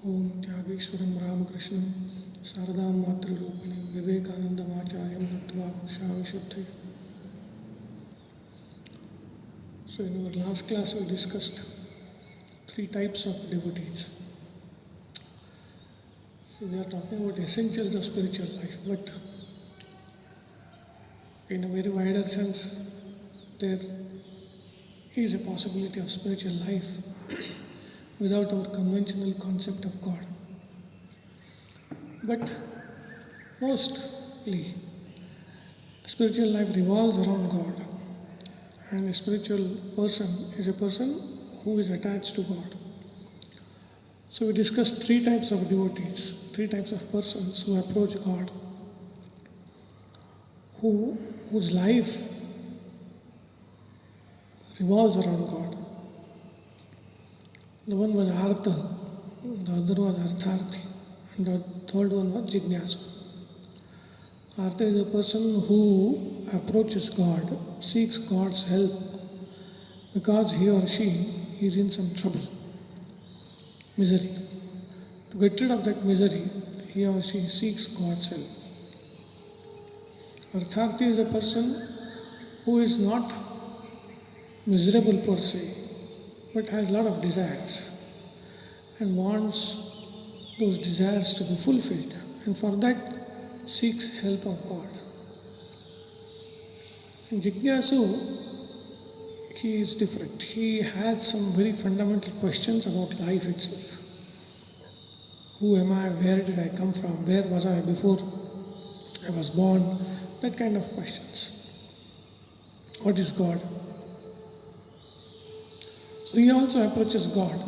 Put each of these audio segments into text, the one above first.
ओम त्यागेश्वरं रामकृष्णं शारदां मातृरूपिणीं विवेकानन्दमाचार्यं नत्वा वक्ष्यामि श्रद्धया. So in our last class we discussed three types of devotees. So we are talking about essentials of spiritual life, but in a very wider sense there is a possibility of spiritual life without our conventional concept of God. But mostly spiritual life revolves around God, and a spiritual person is a person who is attached to God. So we discussed three types of devotees, three types of persons who approach God, whose life revolves around God. The one was Artha, the other was Artharthi, and the third one was Jignasa. Artha is a person who approaches God, seeks God's help because he or she is in some trouble, misery. To get rid of that misery, he or she seeks God's help. Artharthi is a person who is not miserable per se, but has a lot of desires and wants those desires to be fulfilled, and for that seeks help of God. And Jignasu, he is different. He had some very fundamental questions about life itself. Who am I? Where did I come from? Where was I before I was born? That kind of questions. What is God? So he also approaches God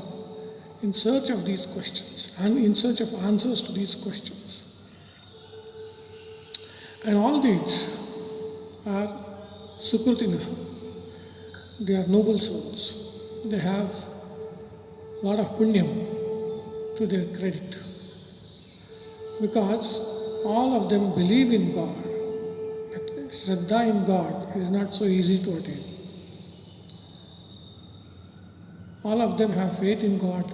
in search of these questions and in search of answers to these questions. And all these are Sukrutina. They are noble souls. They have a lot of punyam to their credit, because all of them believe in God. But Shraddha in God is not so easy to attain. All of them have faith in God.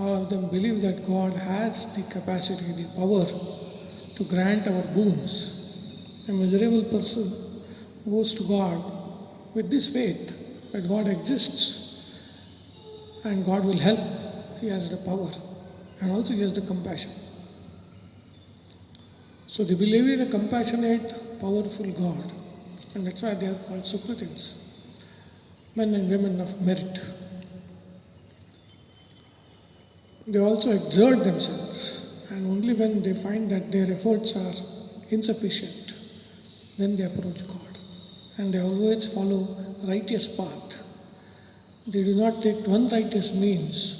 All of them believe that God has the capacity, the power to grant our boons. A miserable person goes to God with this faith that God exists and God will help. He has the power and also he has the compassion. So they believe in a compassionate, powerful God, and that's why they are called Sukritins, men and women of merit. They also exert themselves, and only when they find that their efforts are insufficient, then they approach God. And they always follow righteous path. They do not take unrighteous means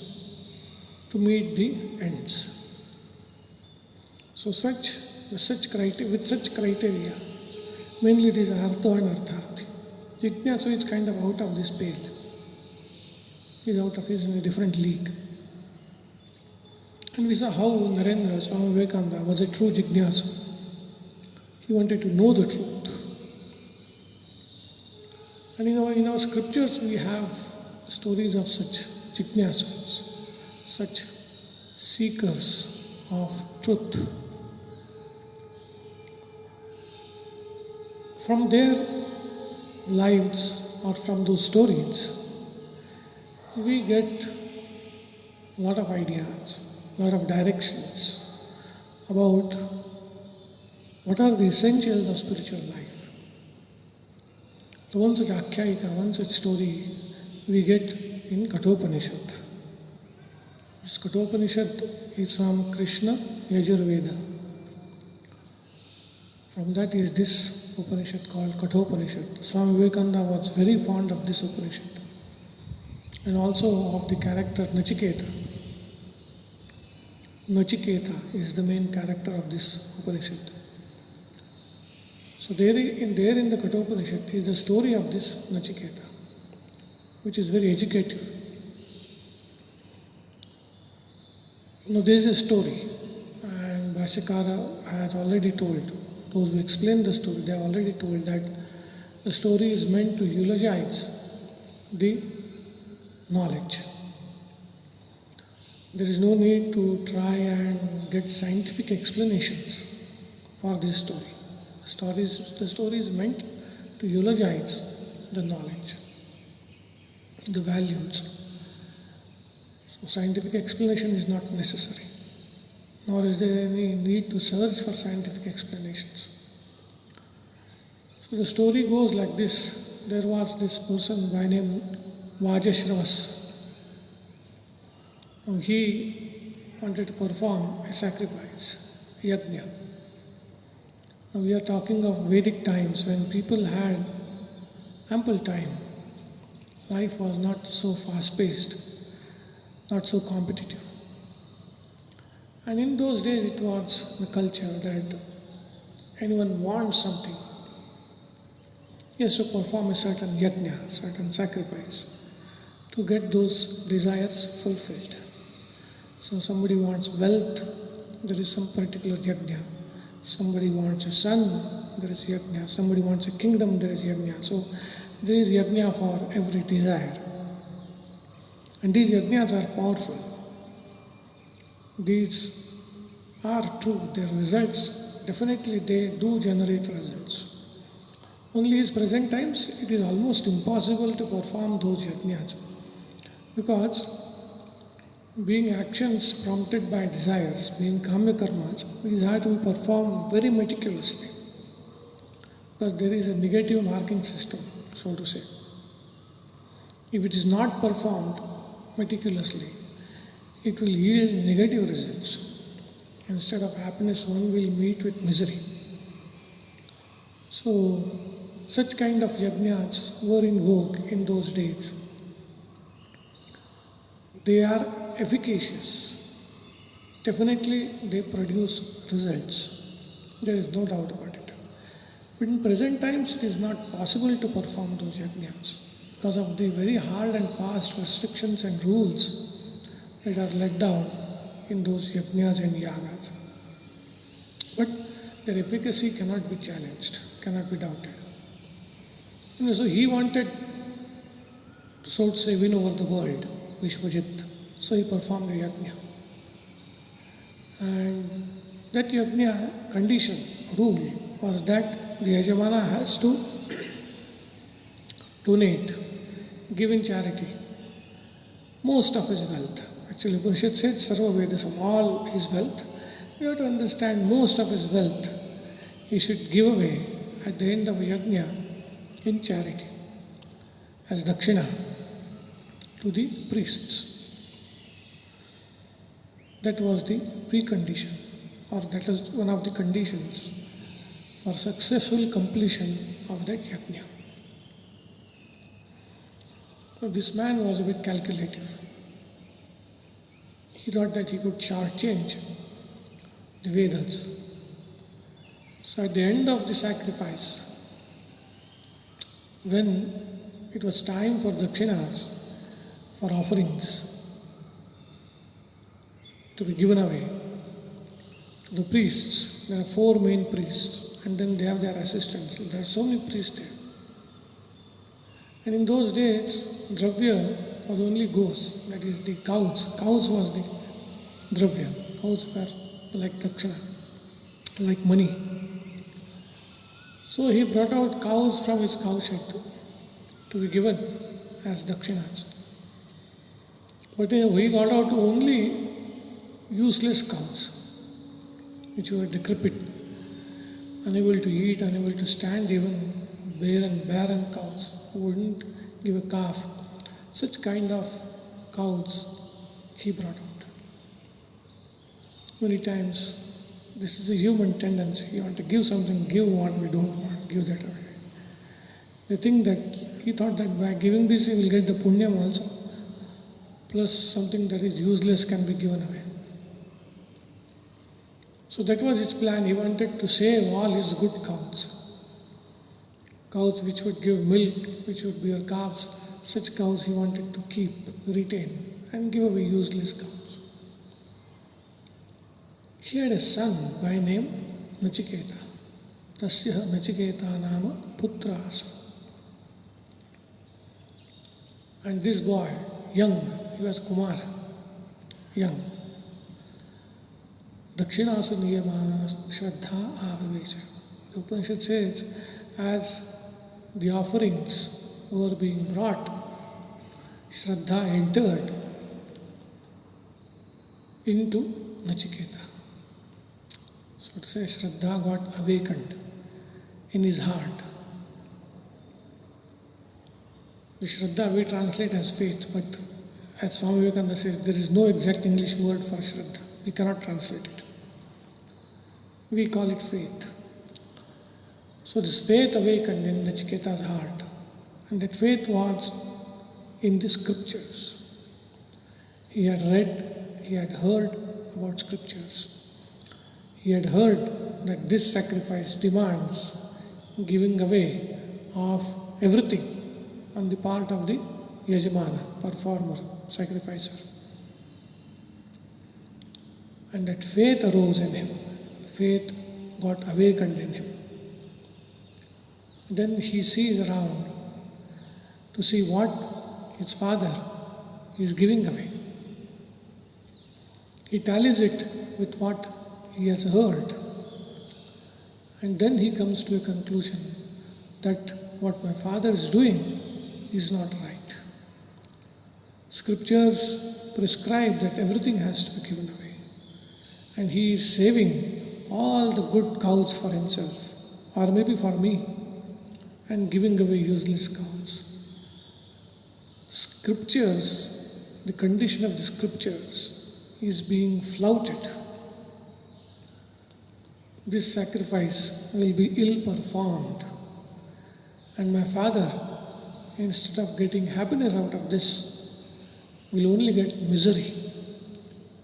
to meet the ends. So with such criteria, mainly it is Artha and Artharthi. Jignasu is kind of out of this pale. He's in a different league. And we saw how Narendra, Swami Vivekananda, was a true Jignasa. He wanted to know the truth. And in our scriptures we have stories of such Jignasas, such seekers of truth. From their lives or from those stories, we get a lot of ideas, a lot of directions about what are the essentials of spiritual life. The one such Akhyayika, one such story we get in Kathopanishad. This Kathopanishad is from Krishna Yajurveda. From that is this Upanishad called Kathopanishad. Swami Vivekananda was very fond of this Upanishad and also of the character Nachiketa. Nachiketa is the main character of this Upanishad. So there in the Kathopanishad is the story of this Nachiketa, which is very educative. Now there is a story, and Bhashyakara has already told, those who explain the story, they have already told that the story is meant to eulogize the knowledge. There is no need to try and get scientific explanations for this story. The story is meant to eulogize the knowledge, the values. So scientific explanation is not necessary, nor is there any need to search for scientific explanations. So the story goes like this. There was this person by name Vajashravas. He wanted to perform a sacrifice, yajna. Now we are talking of Vedic times when people had ample time. Life was not so fast-paced, not so competitive. And in those days it was the culture that anyone wants something, he has to perform a certain yajna, certain sacrifice to get those desires fulfilled. So somebody wants wealth, there is some particular yajna. Somebody wants a son, there is yajna. Somebody wants a kingdom, there is yajna. So there is yajna for every desire. And these yajnas are powerful. These are true. Their results, definitely they do generate results. Only in present times, it is almost impossible to perform those yajnas. Because being actions prompted by desires, being kama karmas, these have to be performed very meticulously. Because there is a negative marking system, so to say. If it is not performed meticulously, it will yield negative results. Instead of happiness, one will meet with misery. So, such kind of yajnas were in vogue in those days. They are efficacious. Definitely they produce results. There is no doubt about it. But in present times it is not possible to perform those yajnas because of the very hard and fast restrictions and rules that are laid down in those yajnas and yagas. But their efficacy cannot be challenged, cannot be doubted. And so he wanted to, so to say, win over the world, Vishwajit. So he performed the yajna. And that yajna condition, rule, was that the Yajamana has to donate, give in charity, most of his wealth. Actually, Upanishad said, Sarva Vedasam, all his wealth. You have to understand most of his wealth he should give away at the end of a yajna in charity as dakshina to the priests. That was the precondition, or that is one of the conditions for successful completion of that yajna. So this man was a bit calculative. He thought that he could shortchange the Vedas. So at the end of the sacrifice, when it was time for dakshinas, for offerings to be given away to the priests, there are 4 main priests, and then they have their assistants. There are so many priests there. And in those days, dravya was only goes, that is the cows. Cows was the dravya. Cows were like dakshina, like money. So he brought out cows from his cowshed to be given as dakshinas. But he got out only useless cows, which were decrepit, unable to eat, unable to stand, even barren cows who wouldn't give a calf. Such kind of cows he brought out. Many times, this is a human tendency. You want to give something, give what we don't want, give that away. They think that he thought that by giving this he will get the punyam also, plus something that is useless can be given away. So that was his plan. He wanted to save all his good cows. Cows which would give milk, which would bear calves, such cows he wanted to keep, retain, and give away useless cows. He had a son by name Nachiketa. Tasya Nachiketa nama putra asa. And this boy, young, he was Kumara, young. Dakshinasu niyamana shraddha avivecha. The Upanishad says, as the offerings were being brought, Shraddha entered into Nachiketa. So to say, Shraddha got awakened in his heart. The Shraddha we translate as faith, but as Swami Vivekananda says, there is no exact English word for Shraddha. We cannot translate it. We call it faith. So this faith awakened in Nachiketa's heart, and that faith was in the scriptures. He had read, he had heard about scriptures. He had heard that this sacrifice demands giving away of everything on the part of the Yajamana, performer, sacrificer. And that faith arose in him. Faith got awakened in him. Then he sees around to see what his father is giving away. He tallies it with what he has heard. And then he comes to a conclusion that what my father is doing is not right. Scriptures prescribe that everything has to be given away. And he is saving all the good cows for himself, or maybe for me, and giving away useless cows. The scriptures, the condition of the scriptures is being flouted. This sacrifice will be ill performed, and my father, instead of getting happiness out of this, will only get misery,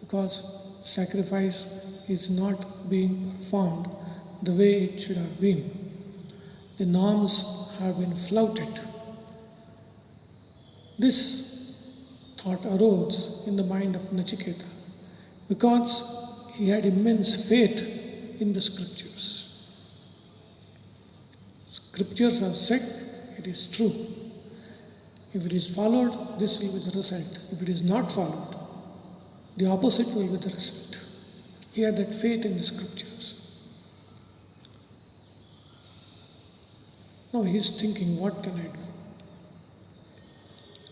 because sacrifice is not being performed the way it should have been. The norms have been flouted. This thought arose in the mind of Nachiketa because he had immense faith in the scriptures. Scriptures have said it is true. If it is followed, this will be the result. If it is not followed, the opposite will be the result. He had that faith in the scriptures. Now he is thinking, what can I do?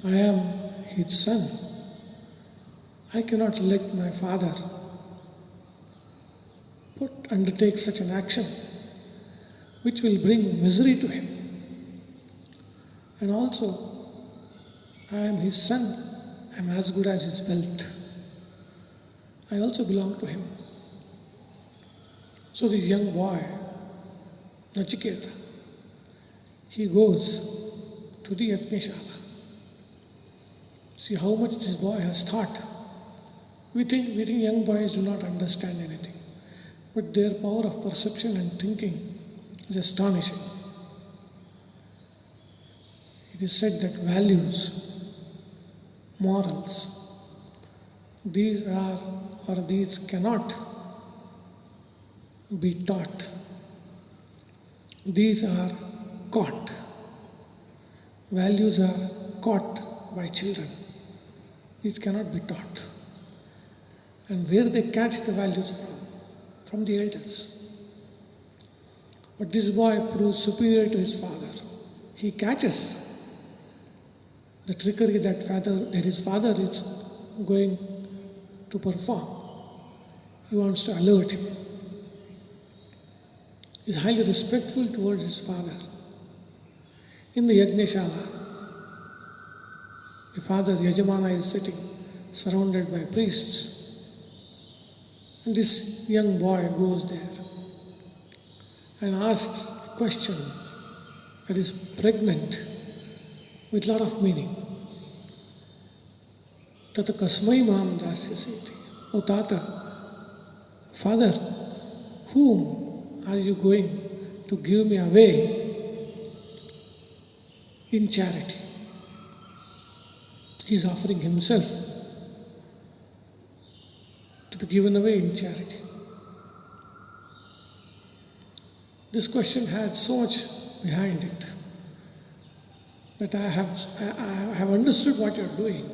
I am his son. I cannot let my father undertake such an action which will bring misery to him. And also, I am his son. I am as good as his wealth. I also belong to him. So this young boy, Nachiketa, he goes to the Yajnashala. See how much this boy has thought. We think young boys do not understand anything. But their power of perception and thinking is astonishing. It is said that values, morals, these cannot be taught. These are caught. Values are caught by children. These cannot be taught. And where they catch the values from? From the elders. But this boy proves superior to his father. He catches the trickery that his father is going to perform. He wants to alert him. He is highly respectful towards his father. In the Yajnashala, the father Yajamana is sitting surrounded by priests. And this young boy goes there and asks a question that is pregnant with a lot of meaning. Tata kasmai mam dasyasiti. O Tata, father, whom are you going to give me away in charity? He is offering himself to be given away in charity. This question had so much behind it that I have understood what you are doing.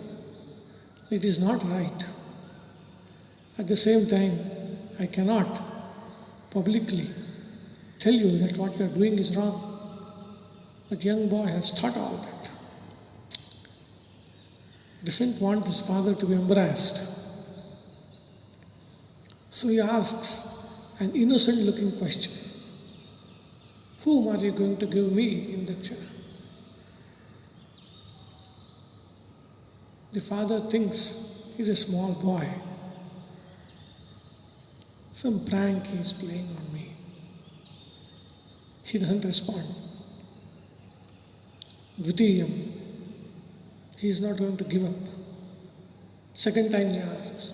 It is not right. At the same time, I cannot publicly tell you that what you are doing is wrong. But young boy has thought all that. He doesn't want his father to be embarrassed. So he asks an innocent looking question. Whom are you going to give me in Daksha? The father thinks he's a small boy. Some prank he is playing on me. He doesn't respond. Dvitiyam, he is not going to give up. Second time he asks,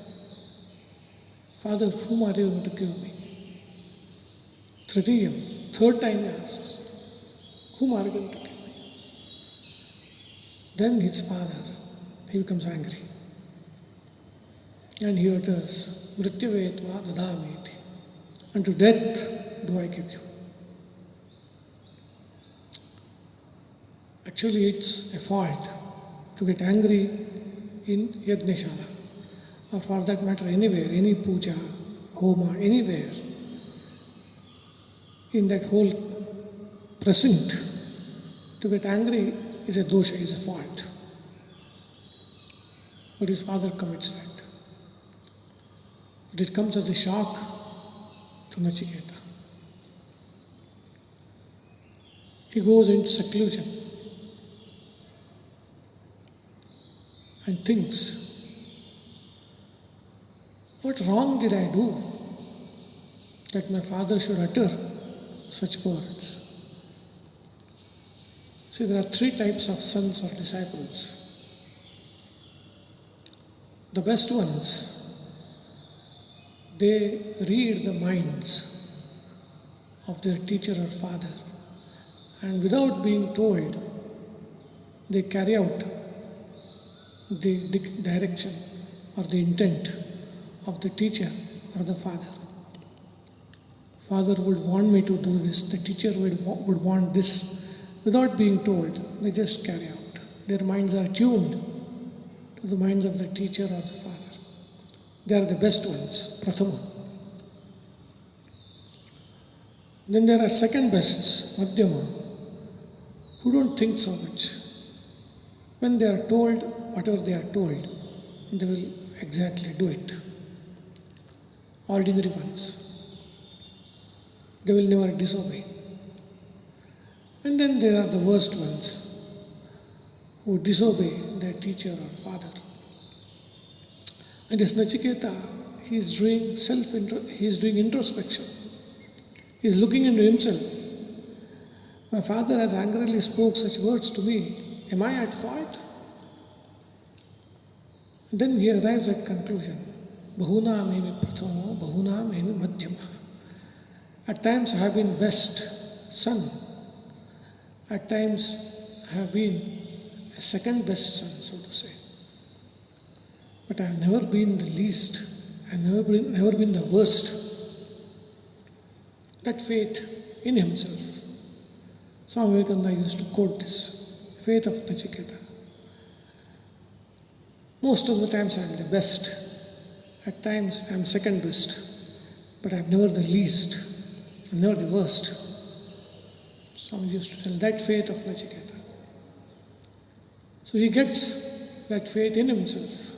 Father, whom are you going to give me? Tritiyam, third time he asks, whom are you going to give me? Then his father, he becomes angry. And he utters, Mrityavetva dadamiti. Unto death do I give you. Actually, it's a fault to get angry in Yajnashala, or for that matter anywhere, any puja, homa, anywhere. In that whole present, to get angry is a dosha, is a fault. But his father commits that. But it comes as a shock to Nachiketa. He goes into seclusion and thinks, what wrong did I do that my father should utter such words? See, there are three types of sons or disciples. The best ones, they read the minds of their teacher or father, and without being told, they carry out the direction or the intent of the teacher or the father. Father would want me to do this, the teacher would want this. Without being told, they just carry out. Their minds are tuned to the minds of the teacher or the father. They are the best ones, prathama. Then there are second bests, madhyama, who don't think so much. When they are told whatever they are told, they will exactly do it. Ordinary ones. They will never disobey. And then there are the worst ones who disobey their teacher or father. And this Nachiketa, he is doing introspection. He is looking into himself. My father has angrily spoke such words to me. Am I at fault? Then he arrives at conclusion. Bahuna memi prathamo, bahuna memi madhyama. At times I have been best son. At times I have been a second best son, so to say. But I have never been the least. I have never been the worst. That faith in himself. Swami Vivekananda used to quote this. Faith of Nachiketa. Most of the times I am the best. At times I am second best. But I am never the least. I am never the worst. Swami used to tell that faith of Nachiketa. So he gets that faith in himself.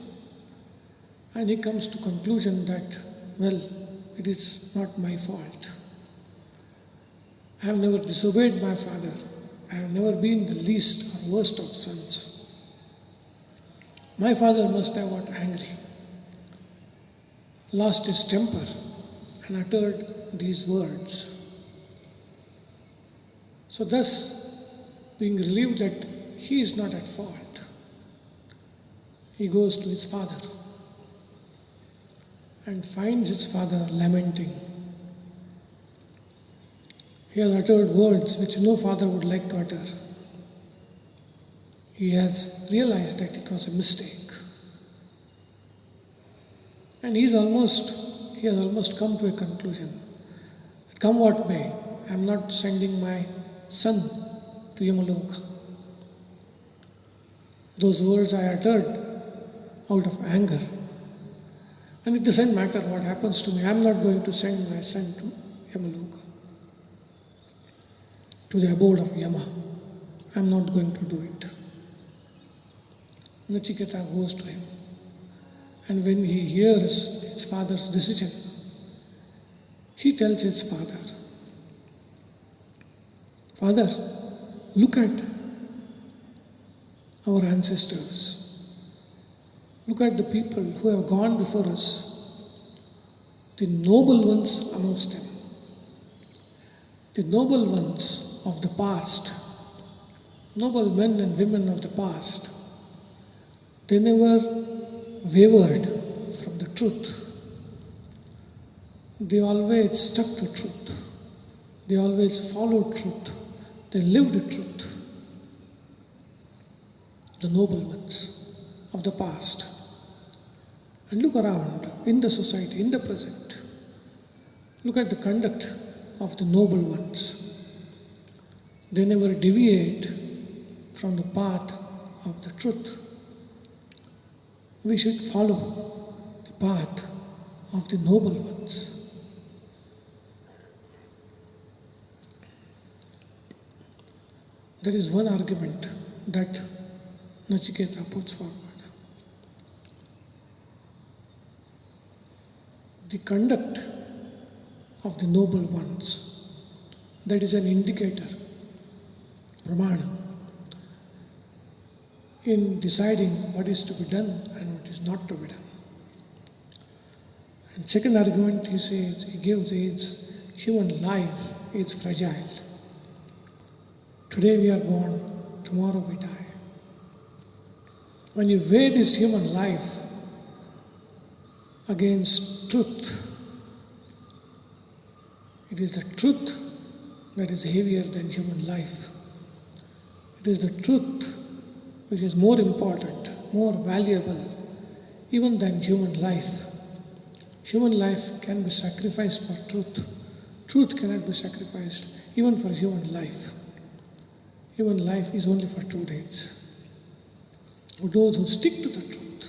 And he comes to conclusion that, well, it is not my fault. I have never disobeyed my father. I have never been the least or worst of sons. My father must have got angry, lost his temper, and uttered these words. So thus, being relieved that he is not at fault, he goes to his father and finds his father lamenting. He has uttered words which no father would like to utter. He has realized that it was a mistake. And he has almost come to a conclusion. Come what may, I am not sending my son to Yamaloka. Those words I uttered out of anger. And it doesn't matter what happens to me. I'm not going to send my son to Yamaloka, to the abode of Yama. I'm not going to do it. Nachiketa goes to him. And when he hears his father's decision, he tells his father, Father, look at our ancestors. Look at the people who have gone before us, the noble ones amongst them, the noble ones of the past, noble men and women of the past. They never wavered from the truth. They always stuck to truth. They always followed truth. They lived truth. The noble ones of the past. And look around in the society, in the present. Look at the conduct of the noble ones. They never deviate from the path of the truth. We should follow the path of the noble ones. There is one argument that Nachiketa puts forward. The conduct of the noble ones, that is an indicator, pramana, in deciding what is to be done and what is not to be done. And second argument he gives is human life is fragile. Today we are born, tomorrow we die. When you weigh this human life against truth, it is the truth that is heavier than human life. It is the truth which is more important, more valuable even than human life. Human life can be sacrificed for truth. Truth cannot be sacrificed even for human life. Human life is only for 2 days. Those who stick to the truth,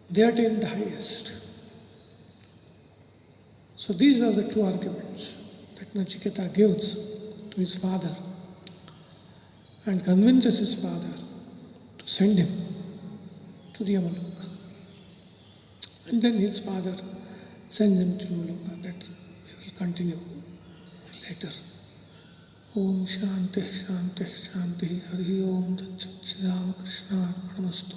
they attain the highest. So these are the two arguments that Nachiketa gives to his father and convinces his father to send him to the Yamaloka. And then his father sends him to Yamaloka. That we will continue later. Om Shanti Shanti Shanti Hari Om Tat Sat Shri Ramakrishna Arpanamastu.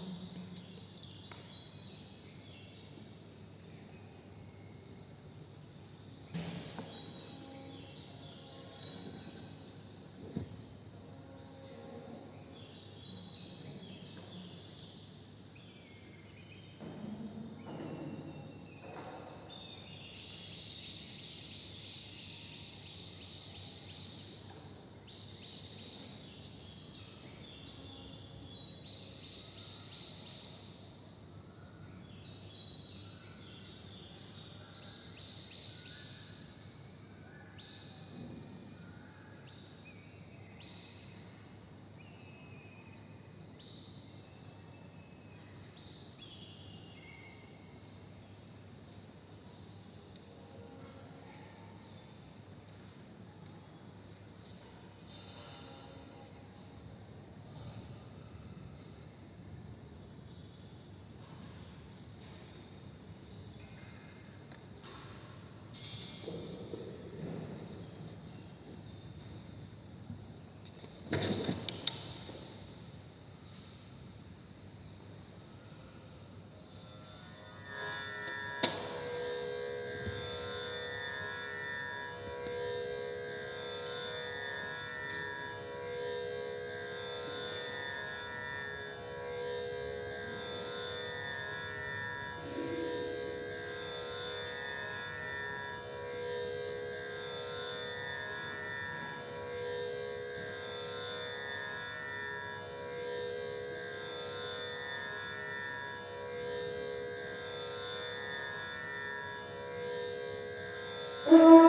Thank you.